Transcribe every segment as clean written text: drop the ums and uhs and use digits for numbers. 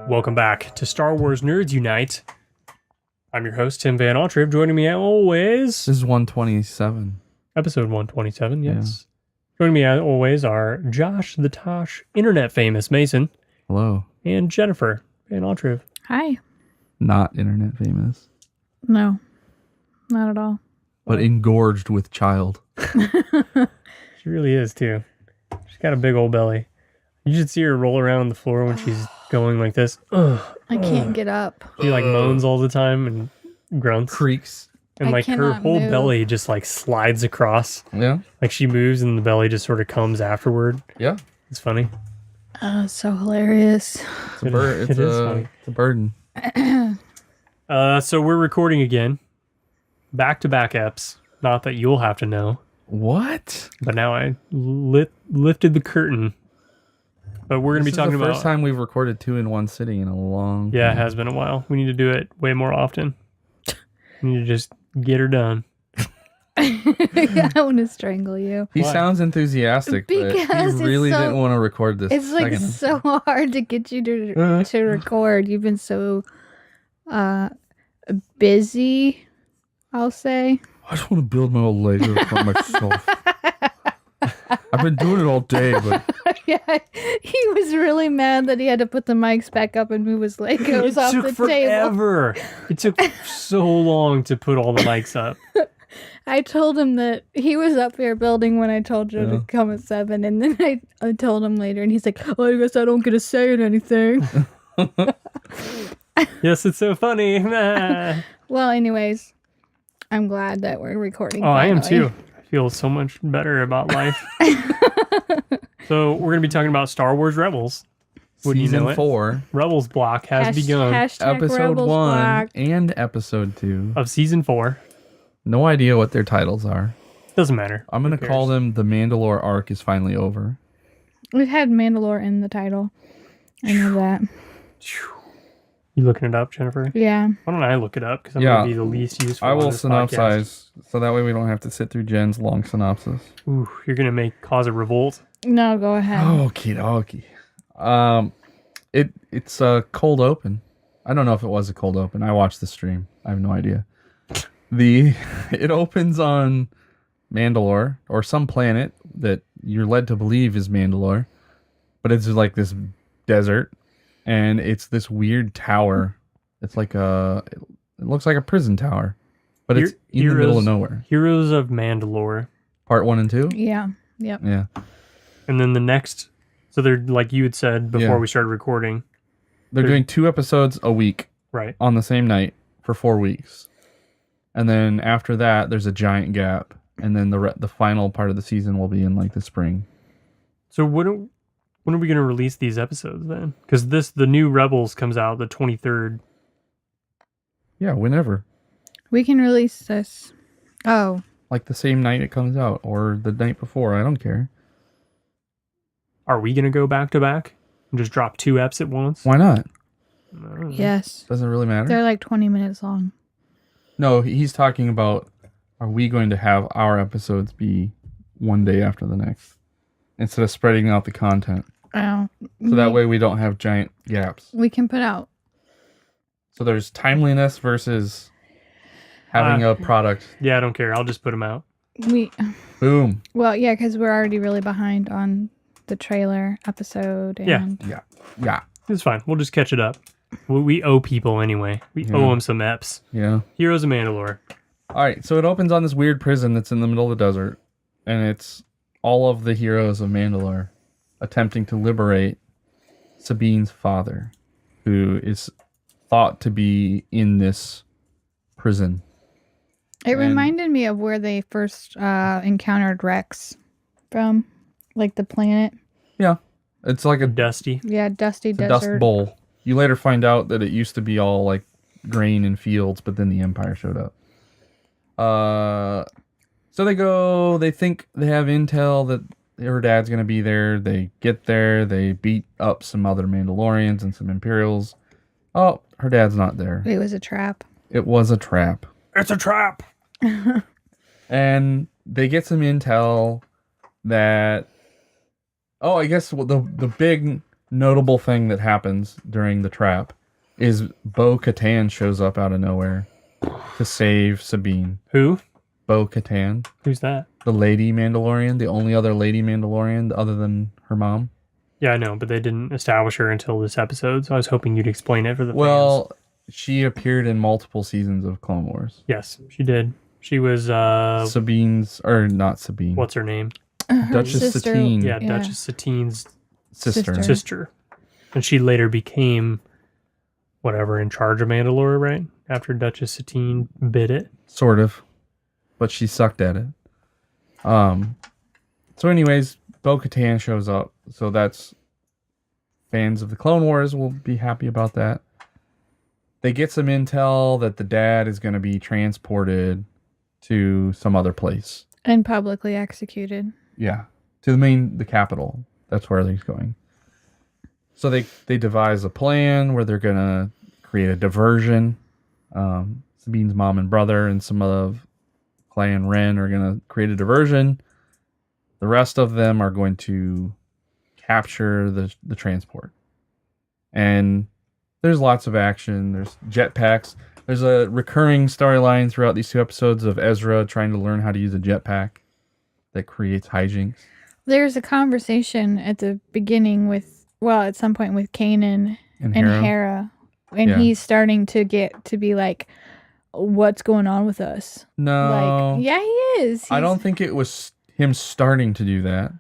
Welcome back to Star Wars Nerds Unite. I'm your host, Tim Van Autreve. Joining me as always... This is 127. Episode 127, yes. Yeah. Joining me as always are Josh the Tosh, internet famous Mason. Hello. And Jennifer Van Autreve. Hi. Not internet famous. No, not at all. But engorged with child. She really is, too. She's got a big old belly. You should see her roll around on the floor when she's going like this. Ugh. I can't get up. She like moans all the time and grunts. Creaks. And like her whole belly just like slides across. Yeah. Like she moves and the belly just sort of comes afterward. Yeah. It's funny. It's so hilarious. It's a bird. It is funny. It's a burden. So we're recording again. Back-to-back eps. Not that you'll have to know. What? But now I lifted the curtain. But we're going to be talking about... This is the first time we've recorded two in one sitting in a long time. Yeah, it has been a while. We need to do it way more often. We need to just get her done. I want to strangle you. He sounds enthusiastic, but he really didn't want to record this. It's like so hard to get you to record. You've been so busy, I'll say. I just want to build my old Lego for myself. I've been doing it all day, but... Yeah, he was really mad that he had to put the mics back up and move his Legos off the forever. table. It took so long to put all the mics up. I told him that he was up here building when I told you to come at 7, and then I told him later, and he's like, "Oh, I guess I don't get to say anything." Yes, it's so funny. Well, anyways, I'm glad that we're recording. Oh, finally. I am too. I feel so much better about life. So we're going to be talking about Star Wars Rebels. Season 4. Rebels block has begun. Episode Rebels 1 block. and Episode 2. Of Season 4. No idea what their titles are. Doesn't matter. I'm going to call them The Mandalore Arc is Finally Over. We've had Mandalore in the title. I know that. You looking it up, Jennifer? Yeah. Why don't I look it up? Because I'm going to be the least useful. I will synopsize, so that way we don't have to sit through Jen's long synopsis. Ooh, you're going to cause a revolt? No, go ahead. Okie dokie. It's a cold open. I don't know if it was a cold open. I watched the stream. I have no idea. It opens on Mandalore, or some planet that you're led to believe is Mandalore, but it's like this desert, and it's this weird tower. It's like it looks like a prison tower, but it's in the middle of nowhere. Heroes of Mandalore. Part 1 and 2? Yeah. Yep. Yeah. And then the next, so they're like you had said before we started recording. They're doing 2 episodes a week. Right. On the same night for 4 weeks. And then after that, there's a giant gap. And then the final part of the season will be in like the spring. So when are we going to release these episodes then? Because the new Rebels comes out the 23rd. Yeah, whenever. We can release this. Oh. Like the same night it comes out or the night before. I don't care. Are we going to go back to back and just drop 2 eps at once? Why not? Yes. Doesn't really matter. They're like 20 minutes long. No, he's talking about, are we going to have our episodes be one day after the next instead of spreading out the content? Oh. So that way we don't have giant gaps. We can put out. So there's timeliness versus having a product. Yeah, I don't care. I'll just put them out. Boom. Well, yeah, because we're already really behind on the trailer episode. And Yeah. It's fine. We'll just catch it up. We owe people anyway. We owe them some eps. Yeah. Heroes of Mandalore. All right. So it opens on this weird prison that's in the middle of the desert. And it's all of the heroes of Mandalore attempting to liberate Sabine's father, who is thought to be in this prison. It reminded me of where they first encountered Rex from, like the planet. Yeah. It's like a dusty. Yeah, dusty desert. Dust bowl. You later find out that it used to be all like grain and fields, but then the Empire showed up. So they think they have intel that her dad's going to be there. They get there. They beat up some other Mandalorians and some Imperials. Oh, her dad's not there. It was a trap. It was a trap. It's a trap. And they get some intel that... Oh, I guess the big notable thing that happens during the trap is Bo-Katan shows up out of nowhere to save Sabine. Who? Bo-Katan. Who's that? The lady Mandalorian, the only other lady Mandalorian other than her mom. Yeah, I know, but they didn't establish her until this episode, so I was hoping you'd explain it for the fans. Well, she appeared in multiple seasons of Clone Wars. Yes, she did. She was Sabine's, or not Sabine. what's her name? Duchess sister. Satine. Yeah, Duchess Satine's Sister. sister. And she later became whatever in charge of Mandalore, right? After Duchess Satine bit it. Sort of. But she sucked at it. So anyways, Bo-Katan shows up. So that's fans of the Clone Wars will be happy about that. They get some intel that the dad is going to be transported to some other place. And publicly executed. Yeah. To the capital. That's where he's going. So they devise a plan where they're going to create a diversion. Sabine's mom and brother and some of Clan Ren are going to create a diversion. The rest of them are going to capture the transport. And there's lots of action. There's jetpacks. There's a recurring storyline throughout these 2 episodes of Ezra trying to learn how to use a jetpack that creates hijinks. There's a conversation at the beginning at some point with Kanan and Hera. And he's starting to get to be like, what's going on with us? No. Like, yeah, he is. I don't think it was him starting to do that.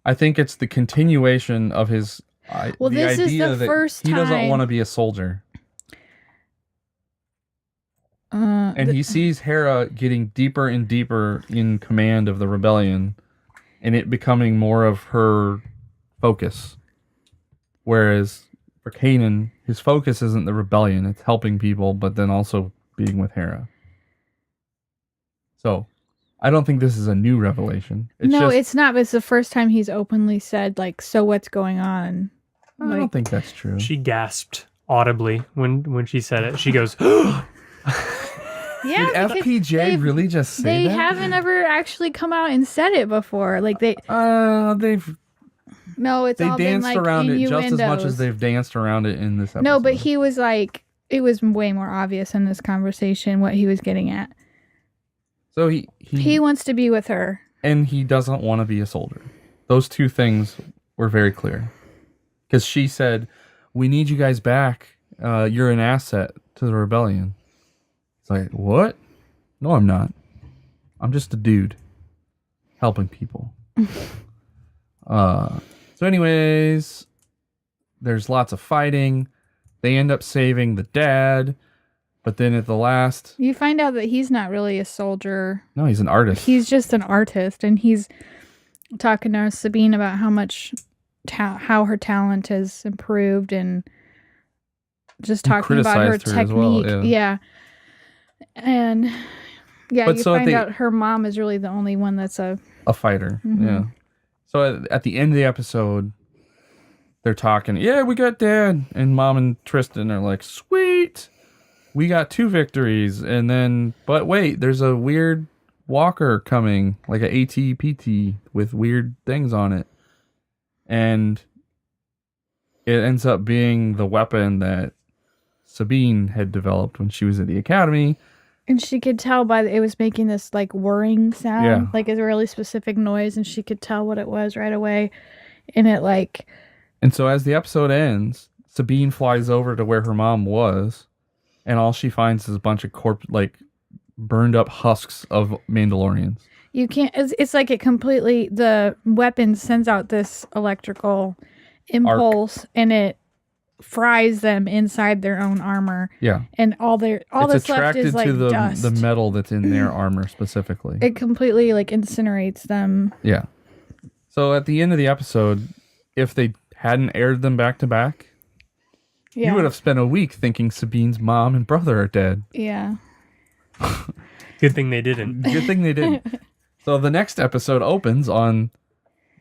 I think it's the continuation of his this is idea the that first he doesn't time. want to be a soldier. And he sees Hera getting deeper and deeper in command of the rebellion and it becoming more of her focus. Whereas for Kanan, his focus isn't the rebellion, it's helping people, but then also being with Hera. So, I don't think this is a new revelation. It's not, but it's the first time he's openly said, like, so what's going on? I don't think that's true. She gasped audibly when she said it. She goes, Yeah, did FPJ really just say they that? haven't ever actually come out and said it before. Like they've all danced been like around it innuendos. just as much as they've danced around it in this episode. No, but he was like, it was way more obvious in this conversation what he was getting at. So he wants to be with her, and he doesn't want to be a soldier. Those 2 things were very clear. Because she said, "We need you guys back. You're an asset to the rebellion." It's like, what? No, I'm not. I'm just a dude helping people. So anyways, there's lots of fighting. They end up saving the dad, but then at the last... You find out that he's not really a soldier. No, he's an artist. He's just an artist, and he's talking to Sabine about how much... how her talent has improved, and just talking about her technique. Well, yeah. And yeah, but you find out her mom is really the only one that's a fighter. Mm-hmm. Yeah. So at the end of the episode, they're talking, yeah, we got Dad. And Mom and Tristan are like, sweet, we got 2 victories. And then, but wait, there's a weird walker coming, like a AT-PT with weird things on it. And it ends up being the weapon that Sabine had developed when she was at the academy. And she could tell it was making this like whirring sound, like a really specific noise, and she could tell what it was right away. And it like... And so as the episode ends, Sabine flies over to where her mom was, and all she finds is a bunch of burned up husks of Mandalorians. You can't... It's like it completely... The weapon sends out this electrical impulse, and it fries them inside their own armor. Yeah. And all that's left is like to dust. the metal that's in their armor specifically. It completely like incinerates them. Yeah. So at the end of the episode, if they hadn't aired them back to back, you would have spent a week thinking Sabine's mom and brother are dead. Yeah. Good thing they didn't. Good thing they didn't. So the next episode opens on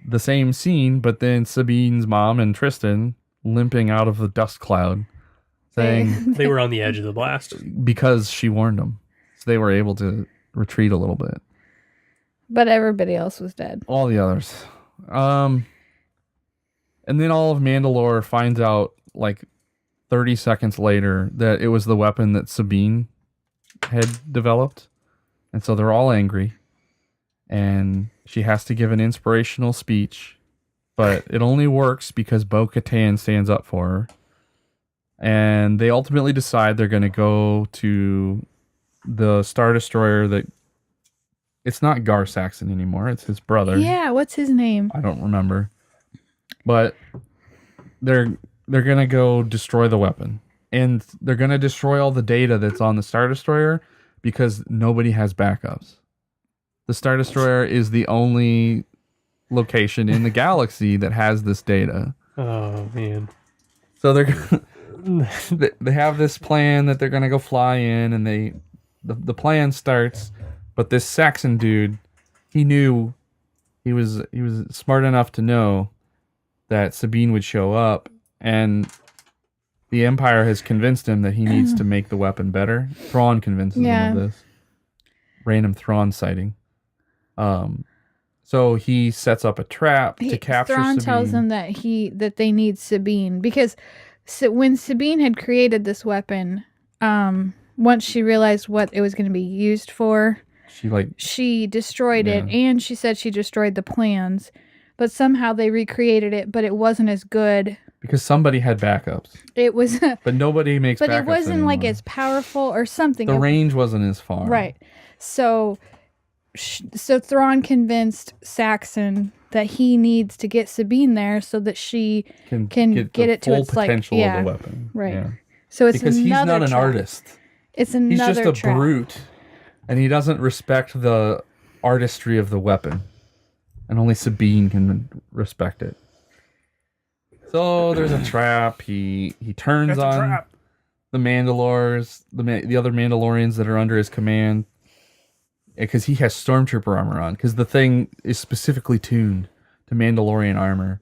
the same scene, but then Sabine's mom and Tristan limping out of the dust cloud, saying they were on the edge of the blast because she warned them, so they were able to retreat a little bit. But everybody else was dead. All the others. And And then all of Mandalore finds out like 30 seconds later that it was the weapon that Sabine had developed. And so they're all angry. And she has to give an inspirational speech. But it only works because Bo-Katan stands up for her. And they ultimately decide they're going to go to the Star Destroyer that... It's not Gar Saxon anymore. It's his brother. Yeah, what's his name? I don't remember. But they're going to go destroy the weapon. And they're going to destroy all the data that's on the Star Destroyer because nobody has backups. The Star Destroyer is the only location in the galaxy that has this data. Oh, man. So they have this plan that they're going to go fly in, and the plan starts, but this Saxon dude, he knew, he was smart enough to know that Sabine would show up, and the Empire has convinced him that he needs to make the weapon better. Thrawn convinces him of this. Random Thrawn sighting. So he sets up a trap to capture Thrawn Sabine. tells him that they need Sabine because when Sabine had created this weapon, once she realized what it was going to be used for, she destroyed it, and she said she destroyed the plans, but somehow they recreated it, but it wasn't as good. Because somebody had backups. It was, but nobody makes backups. But it wasn't anymore. like as powerful or something. The range wasn't as far. Right. So Thrawn convinced Saxon that he needs to get Sabine there so that she can get it to its potential like of the weapon. Right. Yeah. So it's because he's not an artist. It's another He's just a trap. brute, and he doesn't respect the artistry of the weapon, and only Sabine can respect it. So there's a trap. He turns on the Mandalores, the other Mandalorians that are under his command, because he has Stormtrooper armor on, because the thing is specifically tuned to Mandalorian armor.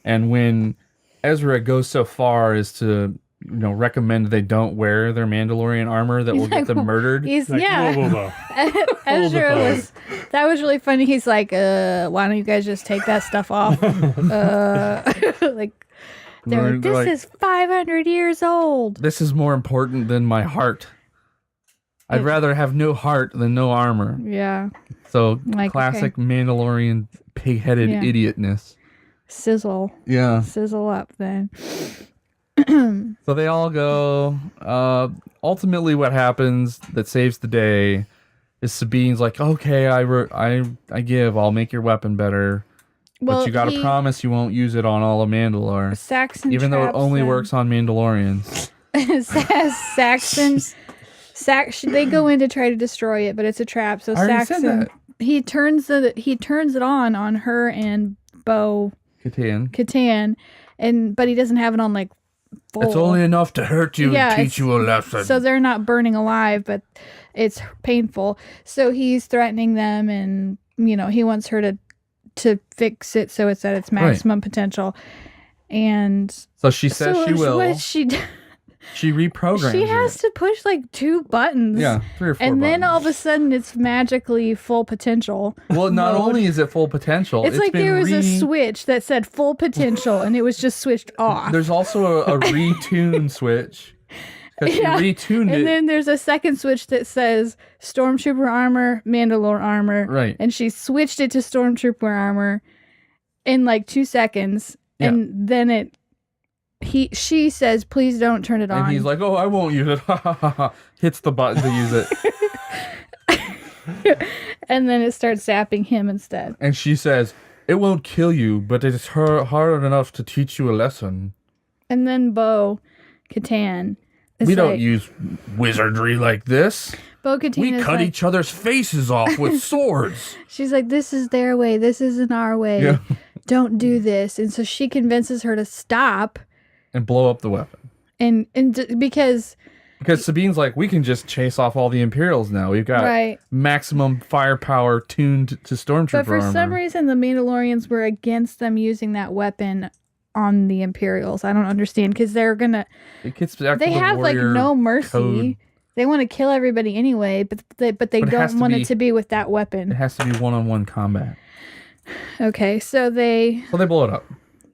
And when Ezra goes so far as to recommend they don't wear their Mandalorian armor that will get them murdered. He's Like, whoa. Ezra that was really funny. He's like, why don't you guys just take that stuff off? Like, this is 500 years old. This is more important than my heart. I'd rather have no heart than no armor. Yeah. So classic Mandalorian pig-headed idiotness. Sizzle. Yeah. Sizzle up then. So they all go. Ultimately, what happens that saves the day is Sabine's like, okay, I give. I'll make your weapon better. Well, but you got to promise you won't use it on all of Mandalore. Saxon even though it only works on Mandalorians. They go in to try to destroy it, but it's a trap. So Saxon, he turns it on her and Bo-Katan, but he doesn't have it on like full. It's only enough to hurt you and teach you a lesson. So they're not burning alive, but it's painful. So he's threatening them, and he wants her to fix it so it's at its maximum potential. And so she says she will. What does she do? She reprograms. She has to push like 2 buttons. Yeah, 3 or 4 and buttons. then all of a sudden it's magically full potential. Well, not only is it full potential, it's like there was a switch that said full potential and it was just switched off. There's also a retune switch. Because she retuned it. And then there's a second switch that says Stormtrooper armor, Mandalore armor. Right. And she switched it to Stormtrooper armor in like 2 seconds. Yeah. And then she says, please don't turn it on. And he's like, oh, I won't use it. Hits the button to use it. And then it starts zapping him instead. And she says, it won't kill you, but it's hard enough to teach you a lesson. And then Bo-Katan. We don't use wizardry like this. Bo-Katan we cut each other's faces off with swords. She's like, this is their way. This isn't our way. Yeah. Don't do this. And so she convinces her to stop. And blow up the weapon. And because Sabine's like, we can just chase off all the Imperials now. We've got maximum firepower tuned to Stormtrooper But for armor. some reason, the Mandalorians were against them using that weapon on the Imperials. I don't understand, because they're gonna. They have like no mercy. Code. They want to kill everybody anyway, but they don't want it to be with that weapon. It has to be one-on-one combat. Okay, so they blow it up.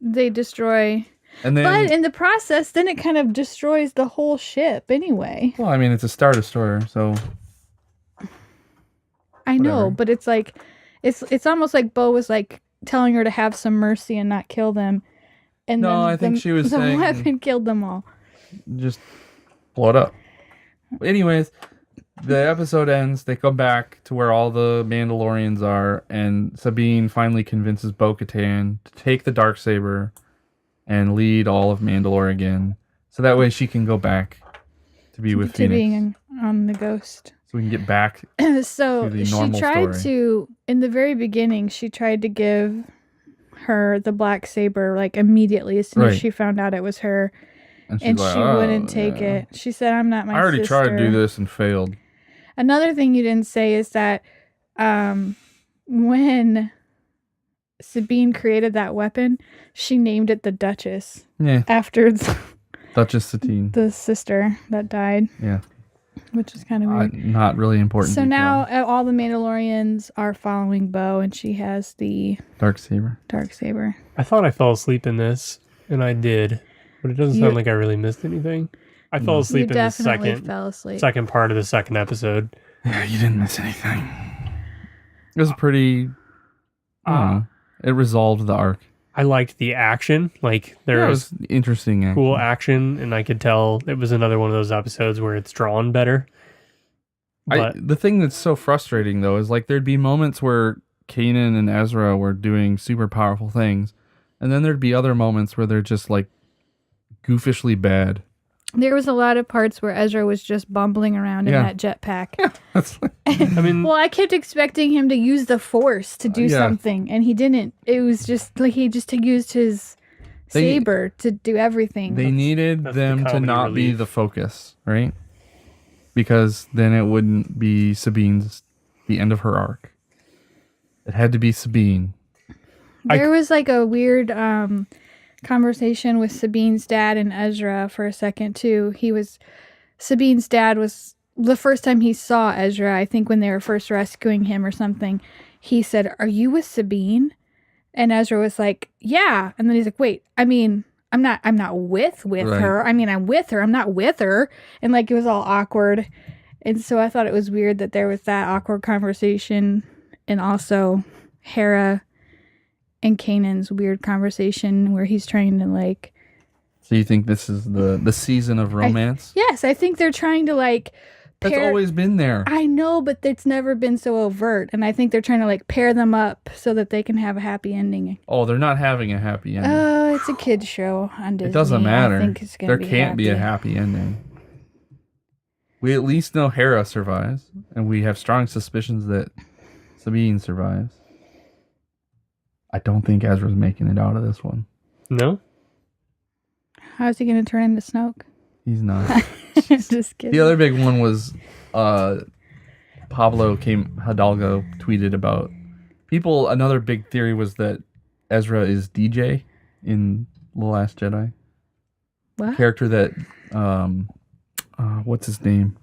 they destroy. And then, but in the process, then it kind of destroys the whole ship anyway. Well, I mean, it's a Star Destroyer, so. I know, but it's like, it's almost like Bo was like telling her to have some mercy and not kill them. And no, then I think she was saying. The weapon killed them all. Just blow it up. Anyways, the episode ends. They come back to where all the Mandalorians are, and Sabine finally convinces Bo-Katan to take the Darksaber and lead all of Mandalore again, so that way she can go back to be with Phoenix. Being on the Ghost. So we can get back so to the normal she tried story. to, in the very beginning, she tried to give her the black saber like immediately as soon as she found out it was her. And like, she wouldn't take it. She said, I'm not my sister. I already tried to do this and failed. Another thing you didn't say is that when Sabine created that weapon, she named it the Duchess. Yeah. After Duchess Satine. The sister that died. Yeah. Which is kind of weird. Not really important. So now all the Mandalorians are following Bo, and she has the Darksaber. I thought I fell asleep in this, and I did. But it doesn't sound like I really missed anything. I fell asleep in the second part of the second episode. Yeah, you didn't miss anything. It was pretty... it resolved the arc. I liked the action. Like, there was interesting action. Cool action, and I could tell it was another one of those episodes where it's drawn better. But the thing that's so frustrating, though, is like there'd be moments where Kanan and Ezra were doing super powerful things, and then there'd be other moments where they're just like goofishly bad. There was a lot of parts where Ezra was just bumbling around in that jetpack. I mean, well, I kept expecting him to use the Force to do something, and he didn't. It was just like he just used his saber to do everything. They needed them to not be the focus, right? Because then it wouldn't be the end of her arc. It had to be Sabine. There was like a weird conversation with Sabine's dad and Ezra for a second too. Sabine's dad was the first time he saw Ezra, I think when they were first rescuing him or something, he said, "Are you with Sabine?" And Ezra was like, "Yeah." And then he's like, "Wait, I mean, I'm not with her. I mean, I'm with her. I'm not with her." And like, it was all awkward. And so I thought it was weird that there was that awkward conversation, and also Hera and Kanan's weird conversation where he's trying to like... So you think this is the season of romance? Yes, I think they're trying to like... That's always been there. I know, but it's never been so overt. And I think they're trying to like pair them up so that they can have a happy ending. Oh, they're not having a happy ending. Oh, it's a kid's show on Disney. It doesn't matter. I think it's gonna there can't be a happy ending. We at least know Hera survives, and we have strong suspicions that Sabine survives. I don't think Ezra's making it out of this one. No? How's he going to turn into Snoke? He's not. Just kidding. The other big one was Pablo Hidalgo tweeted about people. Another big theory was that Ezra is DJ in The Last Jedi. What? Character that, what's his name?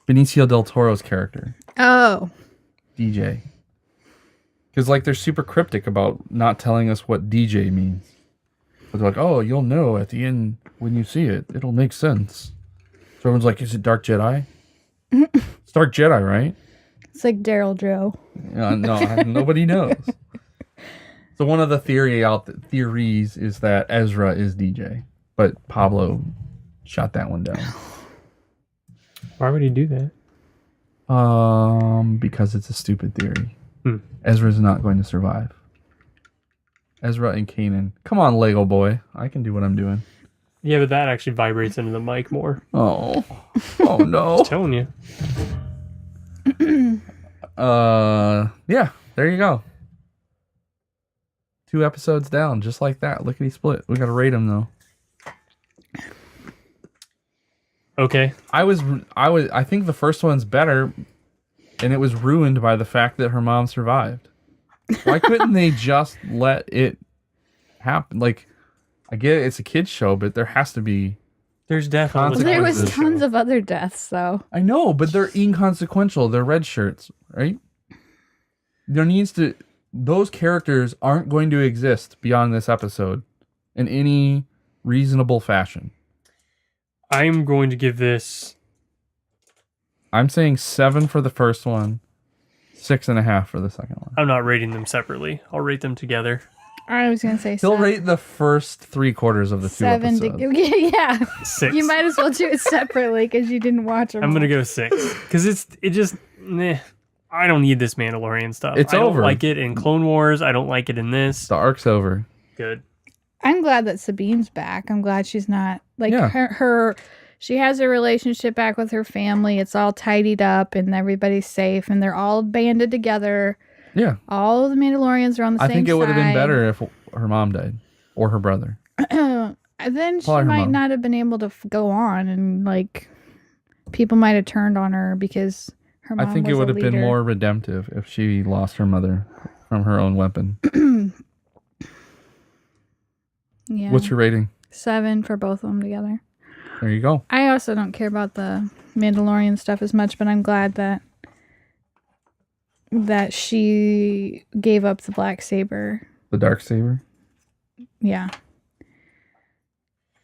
Benicio del Toro's character. Oh. DJ. Because, like, they're super cryptic about not telling us what DJ means. But they're like, oh, you'll know at the end when you see it. It'll make sense. So everyone's like, is it Dark Jedi? It's Dark Jedi, right? It's like Daryl Joe. No, nobody knows. So one of the theories is that Ezra is DJ. But Pablo shot that one down. Why would he do that? Because it's a stupid theory. Ezra's not going to survive. Ezra and Kanan. Come on, Lego boy. I can do what I'm doing. Yeah, but that actually vibrates into the mic more. Oh no. Just telling you. Yeah, there you go. 2 episodes down, just like that. Lickety split. We gotta rate them though. Okay. I think the first one's better, and it was ruined by the fact that her mom survived. Why couldn't they just let it happen? Like, I get it's a kid's show, but there has to be. There's definitely there was tons of other deaths, though. I know, but they're inconsequential. They're red shirts, right? those characters aren't going to exist beyond this episode in any reasonable fashion. I'm going to give this... I'm saying 7 for the first one, 6.5 for the second one. I'm not rating them separately. I'll rate them together. I was going to say He'll rate the first 3/4 of the 2 episodes. Yeah. 6. You might as well do it separately because you didn't watch them. I'm going to go 6. Because it just... I don't need this Mandalorian stuff. It's I don't over. like it in Clone Wars. I don't like it in this. The arc's over. Good. I'm glad that Sabine's back. I'm glad she's not... her she has a relationship back with her family. It's all tidied up and everybody's safe and they're all banded together. Yeah. All of the Mandalorians are on the same side. I think it would have been better if her mom died or her brother. Then she might not have been able to go on and people might have turned on her because her mom was a leader. I think it would have been more redemptive if she lost her mother from her own weapon. Yeah. What's your rating? 7 for both of them together. There you go. I also don't care about the Mandalorian stuff as much, but I'm glad that she gave up the black saber. The dark saber? Yeah.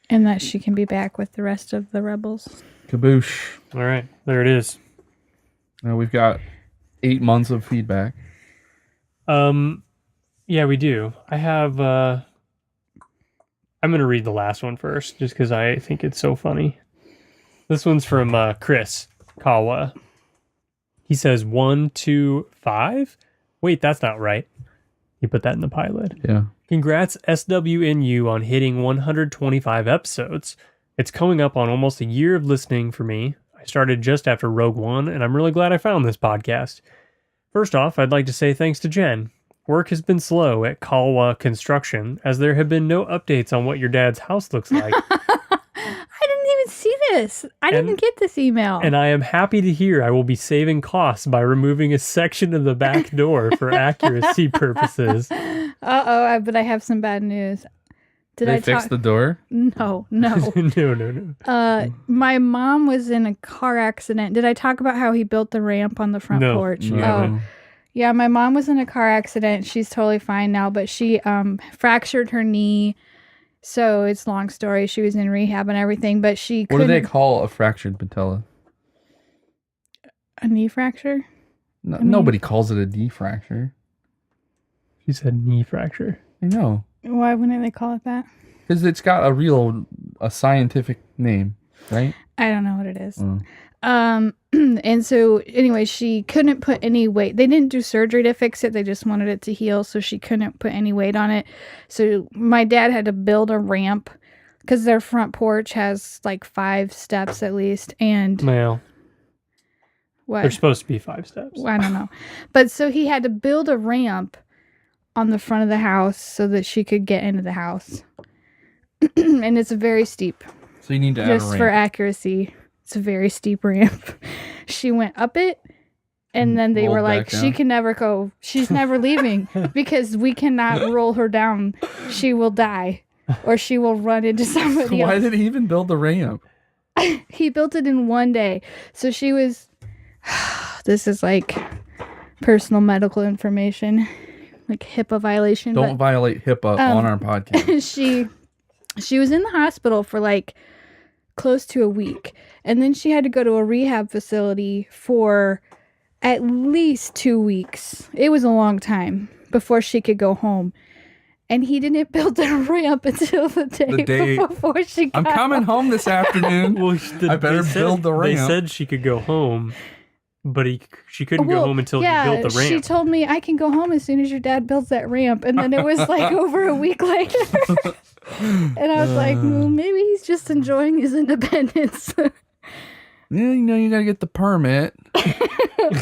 And that she can be back with the rest of the rebels. Kaboosh. All right. There it is. Now we've got 8 months of feedback. Yeah, we do. I have... I'm going to read the last one first, just because I think it's so funny. This one's from Chris Kawa. He says 1, 2, 5? Wait, that's not right. He put that in the pilot. Yeah. Congrats, SWNU, on hitting 125 episodes. It's coming up on almost a year of listening for me. I started just after Rogue One, and I'm really glad I found this podcast. First off, I'd like to say thanks to Jen. Work has been slow at Kalwa Construction, as there have been no updates on what your dad's house looks like. I didn't even see this. I didn't get this email. And I am happy to hear I will be saving costs by removing a section of the back door for accuracy purposes. Uh-oh, but I have some bad news. Did I fix the door? No. No. My mom was in a car accident. Did I talk about how he built the ramp on the front porch? No. Yeah, my mom was in a car accident. She's totally fine now, but she fractured her knee. So it's a long story. She was in rehab and everything, but she couldn't... What do they call a fractured patella? A knee fracture? No, nobody calls it a knee fracture. She said knee fracture. I know. Why wouldn't they call it that? Because it's got a scientific name, right? I don't know what it is. And so anyway, she couldn't put any weight. They didn't do surgery to fix it. They just wanted it to heal. So she couldn't put any weight on it. So my dad had to build a ramp because their front porch has 5 steps at least. And well, what? There's supposed to be 5 steps. I don't know. But so he had to build a ramp on the front of the house so that she could get into the house. And it's very steep. So you need to add a ramp. Just for accuracy. It's a very steep ramp. She went up it, and then they were like, she can never go. She's never leaving because we cannot roll her down. She will die, or she will run into somebody else. Why did he even build the ramp? He built it in one day. So she was... This is personal medical information, HIPAA violation. Don't violate HIPAA on our podcast. She was in the hospital for close to a week, and then she had to go to a rehab facility for at least 2 weeks. It was a long time before she could go home, and he didn't build the ramp until the day before she got I'm coming home this afternoon. I better build the ramp. They said she could go home, but she couldn't go home until he built the ramp. She told me, I can go home as soon as your dad builds that ramp, and then it was over a week later. And I was like, well, maybe he's just enjoying his independence. Yeah, you gotta get the permit.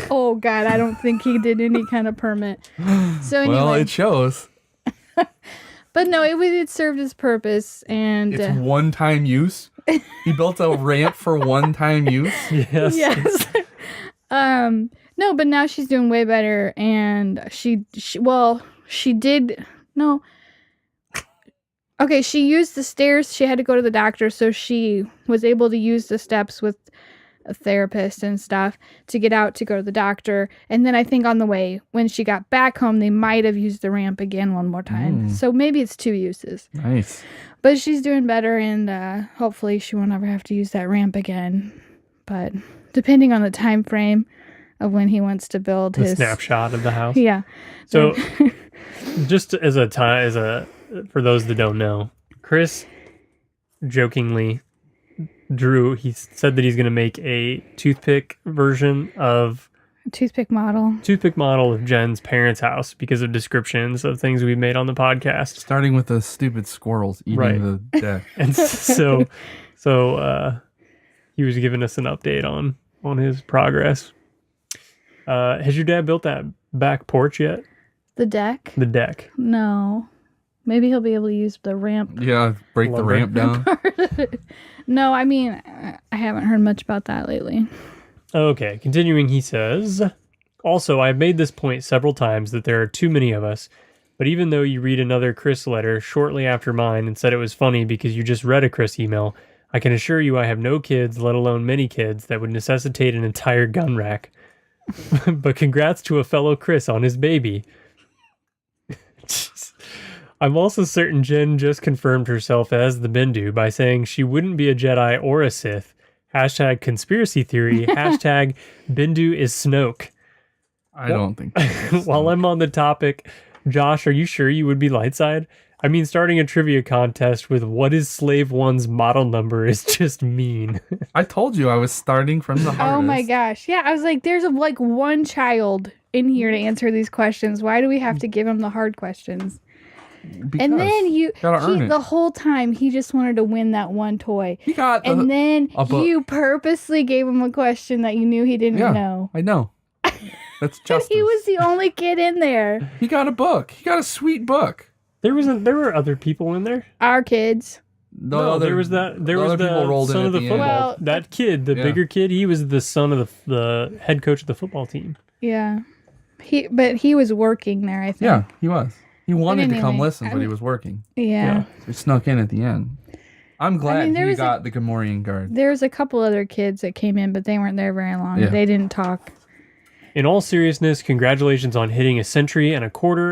Oh, God, I don't think he did any kind of permit. So anyway. Well, it shows. But no, it served its purpose. And it's one-time use? He built a ramp for one-time use? Yes. No, but now she's doing way better. And she did... No... Okay, she used the stairs. She had to go to the doctor, so she was able to use the steps with a therapist and stuff to get out to go to the doctor. And then I think on the way, when she got back home, they might have used the ramp again one more time. So maybe it's 2 uses. Nice. But she's doing better, and hopefully she won't ever have to use that ramp again. But depending on the time frame of when he wants to build the his snapshot of the house. Yeah. So just for those that don't know, Chris jokingly he said that he's going to make a toothpick model of Jen's parents' house because of descriptions of things we've made on the podcast. Starting with the stupid squirrels eating the deck. And so he was giving us an update on his progress. Has your dad built that back porch yet? The deck? The deck. No. Maybe he'll be able to use the ramp. Yeah, break the ramp down. No, I mean, I haven't heard much about that lately. Okay, continuing, he says, also, I've made this point several times that there are too many of us, but even though you read another Chris letter shortly after mine and said it was funny because you just read a Chris email, I can assure you I have no kids, let alone many kids, that would necessitate an entire gun rack. But congrats to a fellow Chris on his baby. I'm also certain Jen just confirmed herself as the BenView by saying she wouldn't be a Jedi or a Sith. Hashtag conspiracy theory. Hashtag BenView is Snoke. I don't think. While I'm on the topic, Josh, are you sure you would be light side? I mean, starting a trivia contest with what is Slave 1's model number is just mean. I told you I was starting from the hardest. Oh my gosh. Yeah, I was like, there's like one child in here to answer these questions. Why do we have to give him the hard questions? Because and then the whole time he just wanted to win that one toy. He got then you purposely gave him a question that you knew he didn't know. I know. That's justice. He was the only kid in there. He got a book. He got a sweet book. There were other people in there. Our kids. There was the son of the football. Well, that kid, the bigger kid, he was the son of the head coach of the football team. Yeah. But he was working there, I think. Yeah, he was. He wanted to come listen, but he was working. Yeah. So he snuck in at the end. I'm glad he got the Gamorrean guard. There was a couple other kids that came in, but they weren't there very long. Yeah. They didn't talk. In all seriousness, congratulations on hitting 1.25 centuries.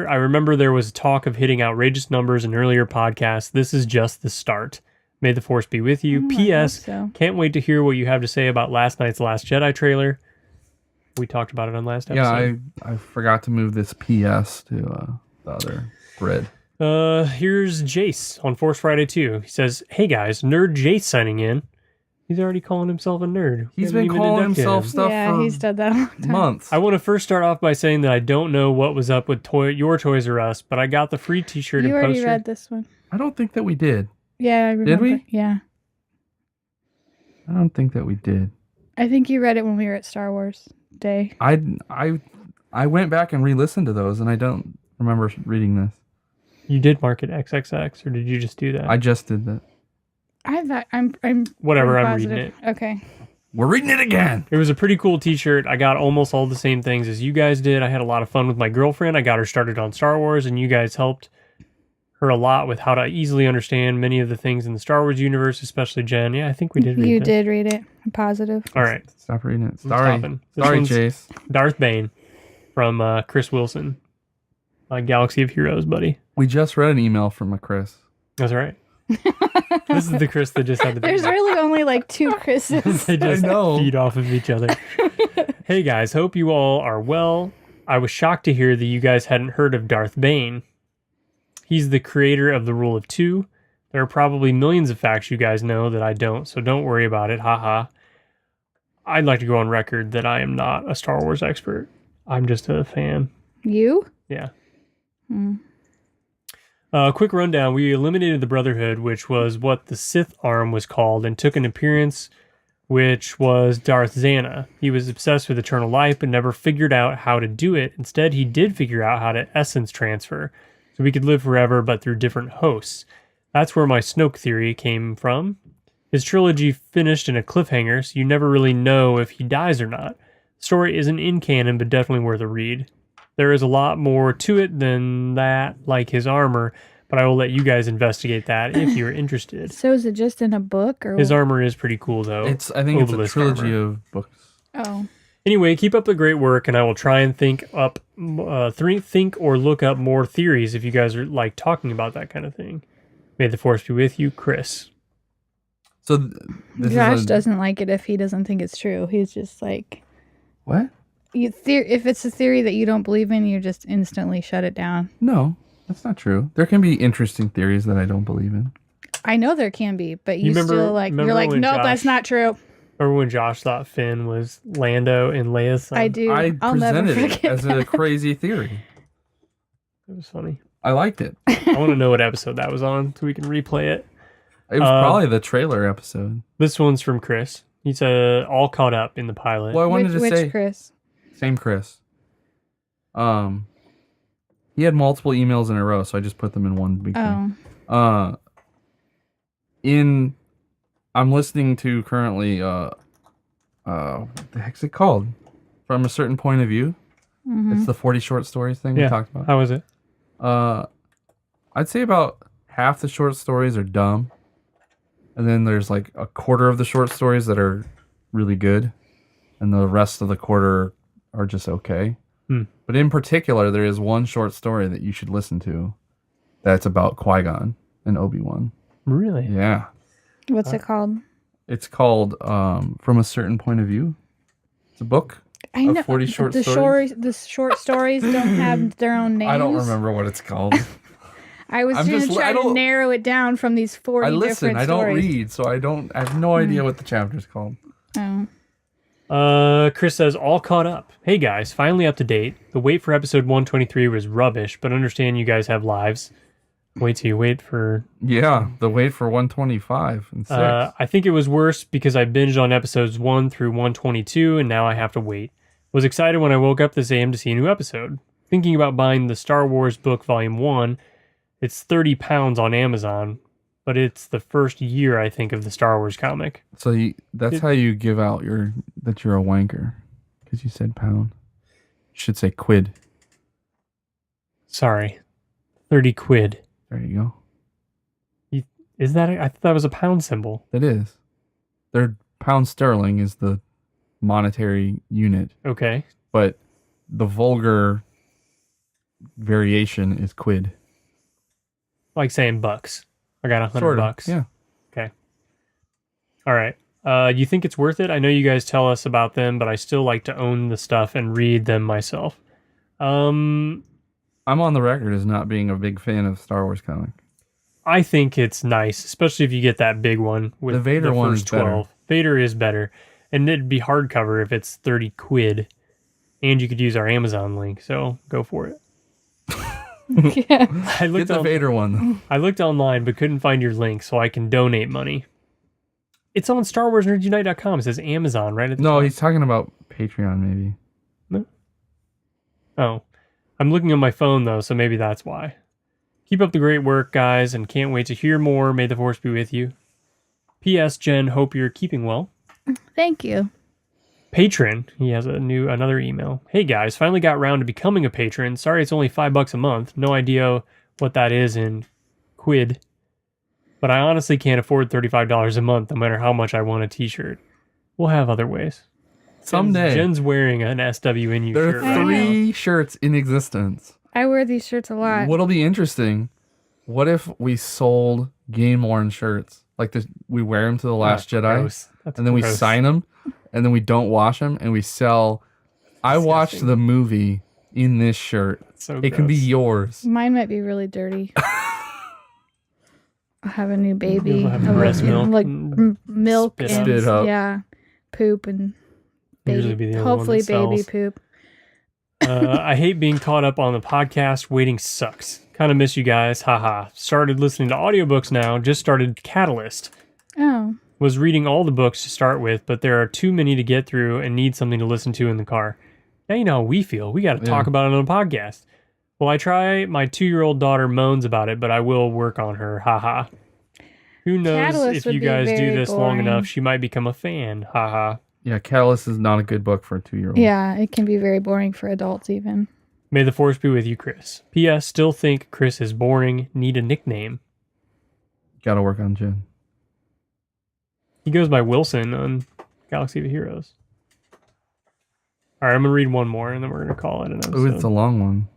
I remember there was talk of hitting outrageous numbers in earlier podcasts. This is just the start. May the Force be with you. P.S. Can't wait to hear what you have to say about last night's Last Jedi trailer. We talked about it on last episode. Yeah, I forgot to move this P.S. to the other thread. Here's Jace on Force Friday 2. He says, hey guys, Nerd Jace signing in. He's already calling himself a nerd. He's been calling himself stuff for he's done that a long time. Months. I want to first start off by saying that I don't know what was up with your Toys R Us, but I got the free t-shirt and poster. You already read this one. I don't think that we did. Yeah, I remember. Did we? Yeah. I don't think that we did. I think you read it when we were at Star Wars Day. I went back and re-listened to those, and I don't remember reading this. You did mark it XXX, or did you just do that? I just did that. I'm whatever. I'm reading it. Okay. We're reading it again. It was a pretty cool t-shirt. I got almost all the same things as you guys did. I had a lot of fun with my girlfriend. I got her started on Star Wars, and you guys helped her a lot with how to easily understand many of the things in the Star Wars universe, especially Jen. Yeah, I think we did read it. You did read it. I'm positive. All right. Stop reading it. Sorry, Chase. Darth Bane from Chris Wilson. Galaxy of Heroes, buddy. We just read an email from a Chris. That's right. This is the Chris that just had the There's really only like 2 Chris's. They just feed off of each other. Hey guys, hope you all are well. I was shocked to hear that you guys hadn't heard of Darth Bane. He's the creator of the Rule of 2. There are probably millions of facts you guys know that I don't, so don't worry about it. Haha. I'd like to go on record that I am not a Star Wars expert. I'm just a fan. You? Yeah. Quick rundown. We eliminated the Brotherhood, which was what the Sith arm was called, and took an appearance, which was Darth Zana. He was obsessed with eternal life, but never figured out how to do it. Instead, he did figure out how to essence transfer, so we could live forever, but through different hosts. That's where my Snoke theory came from. His trilogy finished in a cliffhanger, so you never really know if he dies or not. The story isn't in canon, but definitely worth a read. There is a lot more to it than that, like his armor, but I will let you guys investigate that if you're interested. So is it just in a book? Or His armor is pretty cool, though. I think it's a trilogy of books. Oh. Anyway, keep up the great work, and I will try and think or look up more theories if you guys are like talking about that kind of thing. May the force be with you, Chris. So Josh doesn't like it if he doesn't think it's true. He's just like, what? If it's a theory that you don't believe in, you just instantly shut it down. No, that's not true. There can be interesting theories that I don't believe in. I know there can be, but you're like, nope, that's not true. Remember when Josh thought Finn was Lando and Leia's son? I do. I'll never forget it as a crazy theory. It was funny. I liked it. I want to know what episode that was on so we can replay it. It was probably the trailer episode. This one's from Chris. He's all caught up in the pilot. Well, I wanted to say... Which Chris? Same Chris. He had multiple emails in a row, so I just put them in one big thing. I'm listening to currently, what the heck's it called? From a Certain Point of View. Mm-hmm. It's the 40 short stories thing we talked about. How was it? I'd say about half the short stories are dumb. And then there's like a quarter of the short stories that are really good. And the rest of the quarter are just okay. But in particular, there is one short story that you should listen to that's about Qui-Gon and Obi-Wan. Really? Yeah. What's it called? It's called From a Certain Point of View. It's a book. I know. 40 short stories. The short stories don't have their own names. I don't remember what it's called. I was going to try to narrow it down from these 40 different stories. I don't read, so I have no idea what the chapter's called. Oh. Chris says, all caught up. Hey guys, finally up to date. The wait for episode 123 was rubbish, but understand you guys have lives. Wait till you wait for... Yeah, the wait for 125 and 6. I think it was worse because I binged on episodes 1 through 122, and now I have to wait. Was excited when I woke up this AM to see a new episode. Thinking about buying the Star Wars book Volume 1. It's £30 on Amazon, but it's the first year, I think, of the Star Wars comic. So that's how you give out that you're a wanker, because you said pound. You should say quid. Sorry. 30 quid. There you go. Is that... I thought that was a pound symbol. It is. Their pound sterling is the monetary unit. Okay. But the vulgar variation is quid. Like saying bucks. I got $100. Yeah. Okay. All right. You think it's worth it? I know you guys tell us about them, but I still like to own the stuff and read them myself. I'm on the record as not being a big fan of Star Wars comic. I think it's nice, especially if you get that big one with the Vader one is 12. Better. Vader is better. And it'd be hardcover if it's 30 quid. And you could use our Amazon link, so go for it. Yeah. Get the Vader one. I looked online but couldn't find your link, so I can donate money. It's on StarWarsNerdsUnite.com. It says Amazon right at the top. He's talking about Patreon, maybe. No? Oh. I'm looking on my phone, though, so maybe that's why. Keep up the great work, guys, and can't wait to hear more. May the Force be with you. P.S. Jen, hope you're keeping well. Thank you. Patron. He has another email. Hey, guys, finally got around to becoming a patron. Sorry it's only $5 a month. No idea what that is in quid. But I honestly can't afford $35 a month, no matter how much I want a t-shirt. We'll have other ways. Someday. Jen's wearing an SWNU shirt. There are 3 shirts in existence. I wear these shirts a lot. What'll be interesting, what if we sold game-worn shirts? Like we wear them to The Last Jedi, and then we sign them, and then we don't wash them, and we sell... I watched the movie in this shirt. It can be yours. Mine might be really dirty. I'll have a new baby. You'll have breast milk. Like milk and spit up. Yeah, poop and baby. Be the Hopefully baby poop. I hate being caught up on the podcast. Waiting sucks. Kind of miss you guys. Haha. Started listening to audiobooks now. Just started Catalyst. Oh. Was reading all the books to start with, but there are too many to get through and need something to listen to in the car. Now you know how we feel. We got to talk about it on a podcast. Well, I try. My 2-year-old daughter moans about it, but I will work on her. Haha. Who knows Catalyst if you guys do this boring. long enough, she might become a fan. Haha. Yeah, Catalyst is not a good book for a 2-year-old. Yeah, it can be very boring for adults even. May the force be with you, Chris. P.S. Still think Chris is boring. Need a nickname. Gotta work on Jen. He goes by Wilson on Galaxy of Heroes. All right, I'm going to read one more, and then we're going to call it an episode. Oh, it's a long one.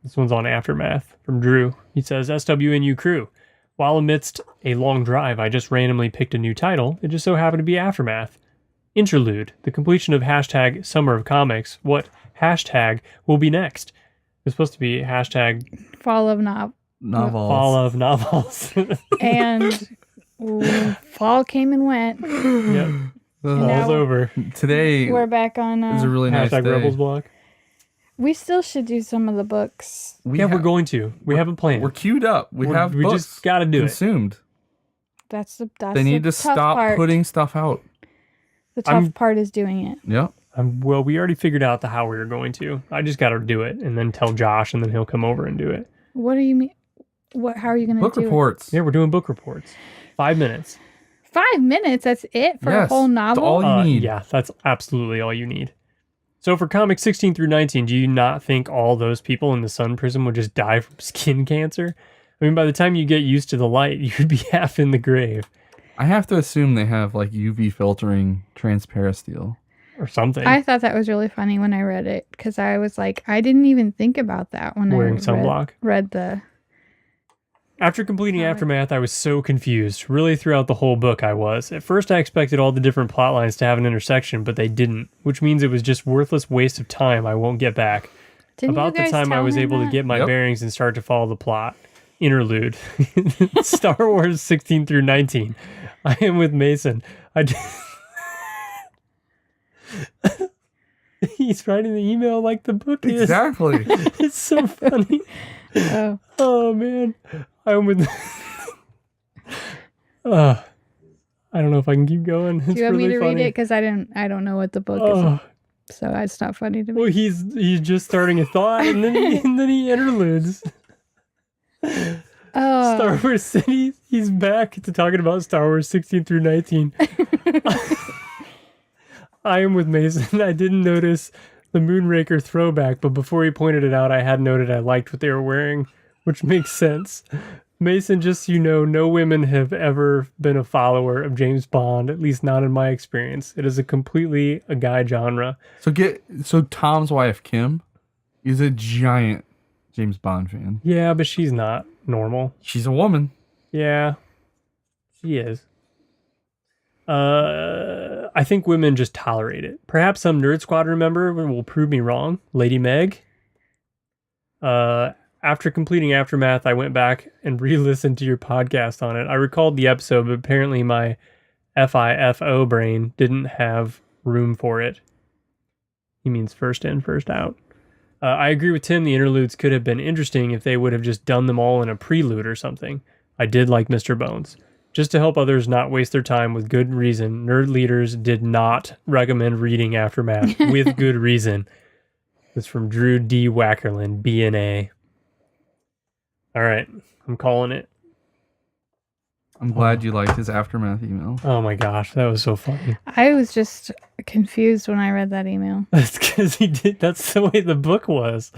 This one's on Aftermath from Drew. He says, SWNU crew. While amidst a long drive, I just randomly picked a new title. It just so happened to be Aftermath. Interlude. The completion of hashtag Summer of Comics. What hashtag will be next? It's supposed to be hashtag Fall of Novels. Fall of Novels. And fall came and went. Yep. Fall's over. Today We're back on is a really nice hashtag day. rebelsblock. We still should do some of the books. We're going to. We have a plan. We're queued up. We have We books just got to do consumed. That's They need to tough stop part. putting stuff out. The tough part is doing it. Yeah. Well, we already figured out how we were going to. I just got to do it and then tell Josh, and then he'll come over and do it. What do you mean? How are you going to do Book reports. Yeah, we're doing book reports. 5 minutes. 5 minutes? That's it for a whole novel? That's all you need. Yeah, that's absolutely all you need. So for comics 16 through 19, do you not think all those people in the sun prism would just die from skin cancer? I mean, by the time you get used to the light, you'd be half in the grave. I have to assume they have like UV filtering transparasteel. Or something. I thought that was really funny when I read it because I was like, I didn't even think about that when Wearing I sunblock. read the... After completing Aftermath, I was so confused. Really, throughout the whole book, I was. At first, I expected all the different plot lines to have an intersection, but they didn't, which means it was just worthless waste of time I won't get back. Didn't About you the guys time I tell was him able to that? get my Yep. bearings and start to follow the plot. Interlude. Star Wars 16 through 19. I am with Mason. He's writing the email like the book is. Exactly. It's so funny. Oh. Oh man, I'm with. I don't know if I can keep going. It's Do you want me really to funny. read it? Because I don't know what the book Oh, is, so it's not funny to me. well, he's just starting a thought, and then he interludes. Oh. Star Wars City. He's back to talking about Star Wars 16 through 19. I am with Mason. I didn't notice the Moonraker throwback, but before he pointed it out, I had noted I liked what they were wearing, which makes sense. Mason, just so you know, no women have ever been a follower of James Bond, at least not in my experience. It is completely a guy genre. So Tom's wife, Kim, is a giant James Bond fan. Yeah, but she's not normal. She's a woman. Yeah, she is. I think women just tolerate it. Perhaps some Nerd Squadron member will prove me wrong. Lady Meg. After completing Aftermath, I went back and re-listened to your podcast on it. I recalled the episode, but apparently my FIFO brain didn't have room for it. He means first in, first out. I agree with Tim. The interludes could have been interesting if they would have just done them all in a prelude or something. I did like Mr. Bones. Just to help others not waste their time with good reason, nerd leaders did not recommend reading Aftermath with good reason. It's from Drew D. Wackerland, BNA. All right, I'm calling it. I'm glad you liked his Aftermath email. Oh my gosh, that was so funny. I was just confused when I read that email. That's because he did. That's the way the book was.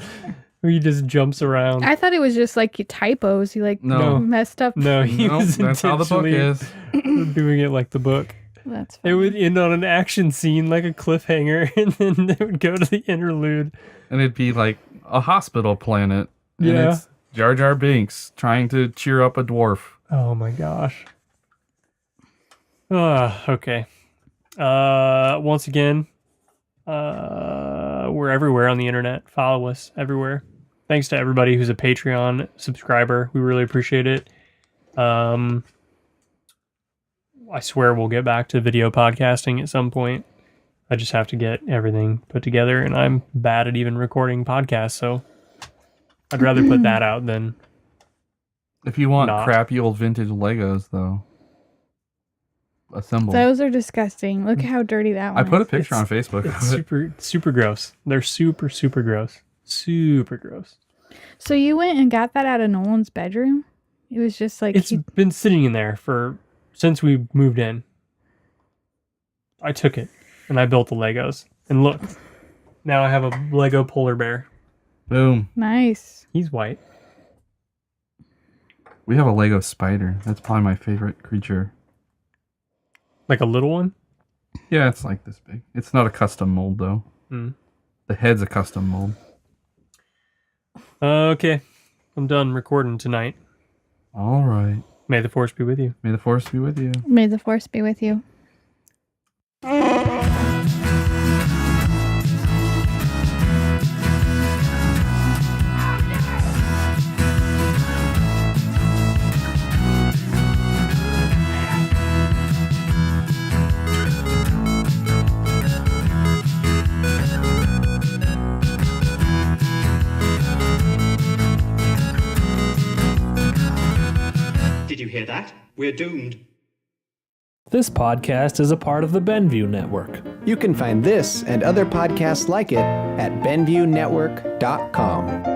He just jumps around. I thought it was just like typos. He No. messed up. No, he No, was that's how the book intentionally is. doing it like the book. That's It funny. would end on an action scene like a cliffhanger, and then it would go to the interlude. And it'd be like a hospital planet. And Yeah. it's Jar Jar Binks trying to cheer up a dwarf. Oh my gosh. Okay. Once again, we're everywhere on the internet. Follow us everywhere. Thanks to everybody who's a Patreon subscriber. We really appreciate it. I swear we'll get back to video podcasting at some point. I just have to get everything put together, and I'm bad at even recording podcasts, so I'd rather put that out than... If you want Not. crappy old vintage Legos, though, assemble. Those are disgusting. Look how dirty that one I put a is. picture on Facebook. It's of it. super gross. They're super gross. Super gross. So you went and got that out of Nolan's bedroom? It was just like It's been sitting in there since we moved in. I took it and I built the Legos. And look, now I have a Lego polar bear. Boom. Nice. He's white. We have a Lego spider. That's probably my favorite creature. Like a little one? Yeah, it's like this big. It's not a custom mold, though. Mm. The head's a custom mold. Okay. I'm done recording tonight. All right. May the Force be with you. May the Force be with you. May the Force be with you. Did you hear that? We're doomed. This podcast is a part of the BenView Network. You can find this and other podcasts like it at BenViewNetwork.com.